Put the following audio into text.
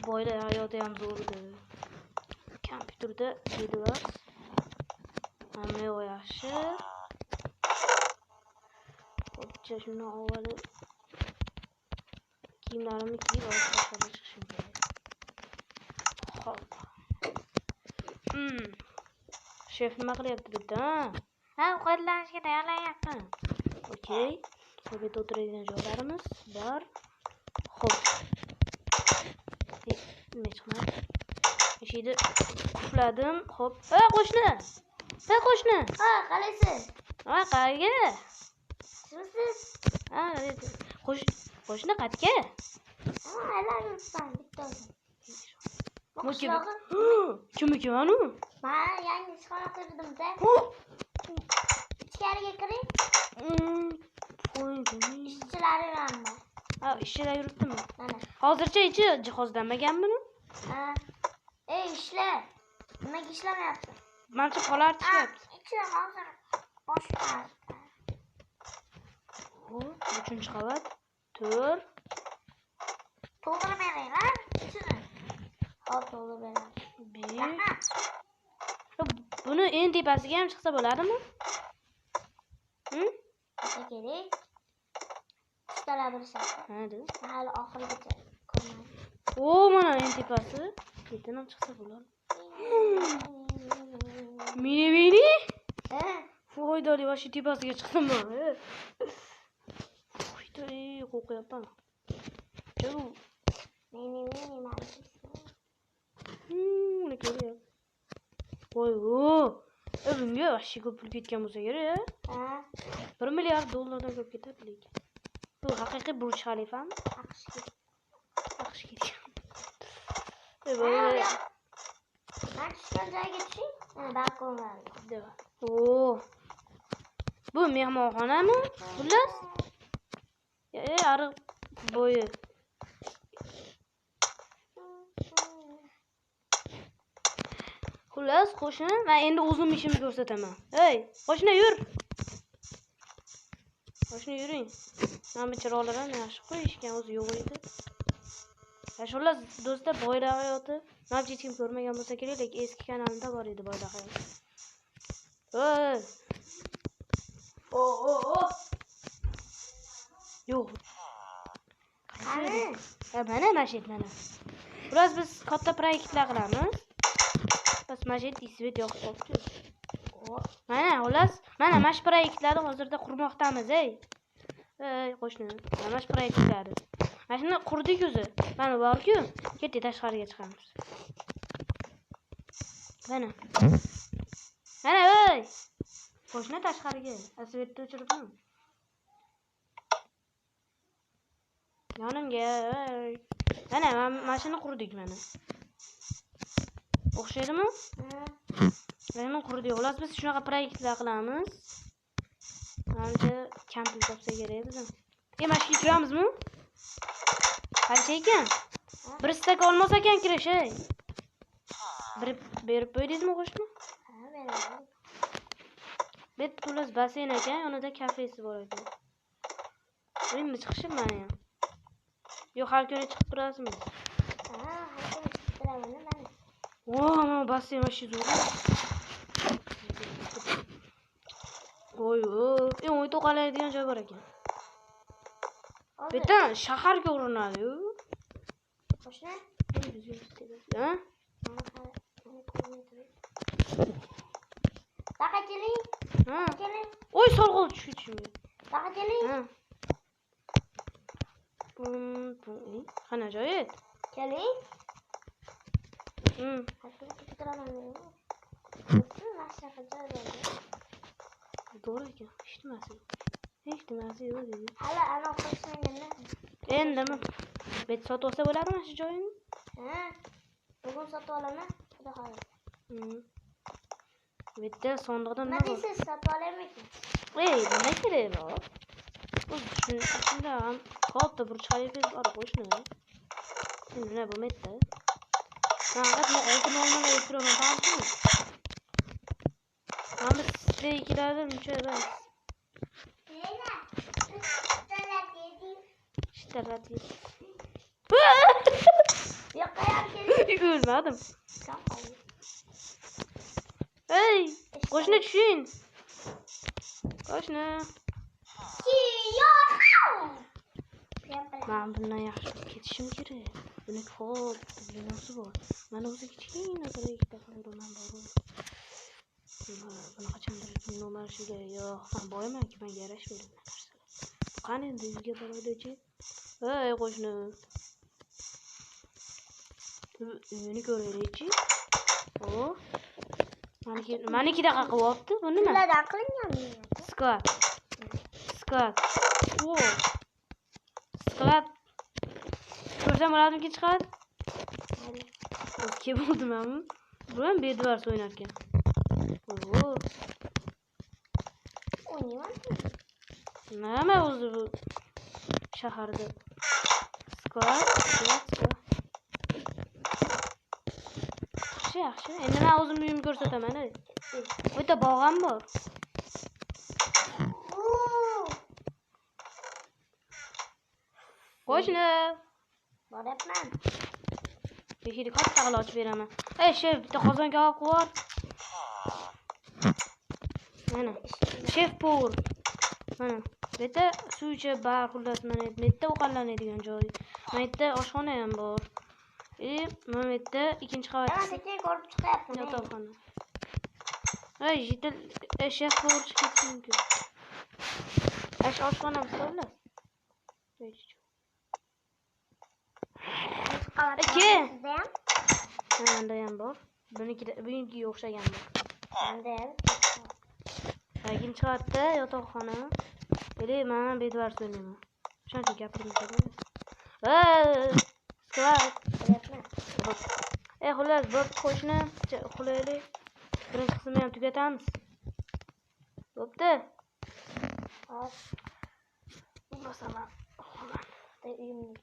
boylar hayotı ham zo'rdi. Kompyuterda videolar. Hamma yo'q yaxshi. Xo'pcha shuni avvalo kiyimlarimni kiyib olib chiqishim kerak. Xo'p. Shef nima qilyapti bitta? Ha, ovqatlanishga tayyorlanyapman. Okey. Obed o'tiradigan joylarimiz bor. Xo'p. Nima chiqmadi? Eshikni qulfladim. Xo'p. Qo'shni. Qo'shni. Ha, qalaysiz? Ha, qayerga? Sizsiz? Ha, qo'shni qayerga? Ha, aylanibman bittasi. Kim anu? Men yangi ishxona qurdim-da. Ichkariga kiring. Ishchilarim bor. Ha, ishchilar yuribdimi? Mana. Hozircha ichi jihozlanmaganmi? Ha. Ey, ishlar. Nimaga ishlamayapti? Menimcha qolar tishyapti. Ichi hozir boshqa. O, 3-qavat. 4. To'g'ri beringlar. Ichini. Hop, to'g'ri beraman. 5. Buni en tepasiga ham chiqsa bo'ladimi? Chiqsa kerak. Ustalar bilishadi. Hadi. Hali oxirigacha ko'rmadim. O, mana en tepasi. Yerdan ham chiqsa bo'ladi. Mini. Foydali va shu tepasiga chiqdimmi? Foydali qo'rqyapman. Mini ma'lum. Ne geliyor? Voy bunga vahshiy ko'p pul ketgan bo'lsa kerak. Ha. 1 milliard dollardan ko'p ketadi lekin. Bu haqiqiy Burj Xalifami? Yaxshi ketgan. Ben tushgan joyga tushing. Balkonga. Bu mehmonxonami? Xullas. Ariq bo'yi. Xullas, qo'shni, men endi o'zim ishimni ko'rsataman. Hey, qo'shni yur. Qo'shni yuring. Mana chiroqlarni yaxshi qo'yishgan, o'zi yo'q edi. Xullas, do'stlar, boylar hayoti. Men hech kim ko'rmagan bo'lsa kerak, lekin eski kanalimda bor edi boylar hayoti. Hey. Yo'q. Mana masjid mana. Biroz biz katta proyektlar qilamiz. Bas masjid isvet yo'q qoldi. Mana, xullas, mana mash proyektlarni hozirda qurmoqdamiz, ey. Ey, qo'shni, mana mash proyektlari. Mana shuni qurdik o'zi. Mana bor-ku, ketdi tashqariga chiqamiz. Mana. Mana, ey. Qo'shni tashqariga, asvetni o'chiribman. Yonimga, ey. Mana mashina qurdik mana. O'xshaydimi? Mana qurdik. Xullas biz shunaqa proyektlar qilamiz. Menimcha kompyuter topsa kerak bizga. Mashina kiramizmi? Qancha ekan? Bir stak olmasa ekan kirish, ey. Bir berib qo'ydingizmi qo'shni? Ha, beraman. Bet to'las basseyn ekan, yonida kafesi bor ekan. Endi chiqishim mana ham. Yo'q, har kuni chiqib turasizmi? Ha, har kuni chiqib turaman mana. Mana basseyn vashi zo'r. Voy, o'y to'qalaydigan joy bor ekan. Betan shaharga urinadi-yu. Qo'shni? Ha? Taqa keling. Ha. Keling. Oy, sorg'ul tushishimga. Taqa keling. Ha. Qana joyi? Keling. Doğru ekan. Eshitmasi yo'q dedi. Hali ana qo'shmaganda. Endi nima? Bet sotib olsa bo'ladimi shu joyini? Ha. Bugun sotib olaman. Xudo xohlasa. Bitta sondiqdan nima deysiz, sotib olaymikin? Nima kerak bu? Shunda ham katta Burj Xalifa bor qo'shni. Nima bo'lmaydi? Faqat men oltin olmalar o'tiraman, tamommi? Mana sizga ikkilardan muncha emas. Yo'q, qayerga keldi? O'lmadim. Kam qoldi. Ey, qo'shni tushing. Qo'shni. Yo'q. Men bundan yaxshi ketishim kerak. Buni xo'p, bunisi bor. Mana o'zi kichkina bir ikkita qiliraman bor. Buni qachondir nomarshiga yo'q, men boymanki, menga yarashmaydi bu narsalar. Qani endi uyga boraylik-chi. Ey, qo'shni. Uyini ko'raylik-chi. O. Maniki daqa qilyapti. Bu nima? Sizlardan qilinganmi? Sklad. O. Sklad. Ko'rsam bo'ladimi chiqadi? Kim bo'ldi men? Bu ham bedvar o'ynar ekan. O. O'ynayman. Nima o'zi bu shaharda? Sklad. Yaxshi. Endi men o'zim uyimni ko'rsataman. Bu yerda bog' ham bor. Qo'shni. Boryapman. Eshikni katta qilib ochib beraman. Ey, shef, bitta qozon kavob qilib. Mana. Shef power. Mana. Bu yerda suv ichib bar xullas mana bu yerda ovqatlanadigan joy. Mana yerda oshxona ham bor. Mana bu yerda ikkinchi qavat. Men sekin ko'rib chiqyapman. Yotoqxona. Ey, jitil shef power chiqishi mumkin. Oshxona misolda. Aka. Menda ham bor. Buniki o'xshagan bor. Menda ham. Ikkinchi qavatda yotoqxona. Men bedvar o'ynayman. Shuncha gapirmayman. Sklad. Xullas, bo'p qo'shni, xulaylik. Birinchi qismni ham tugatamiz. Bo'pti. Hop. Bosaman. Uyimga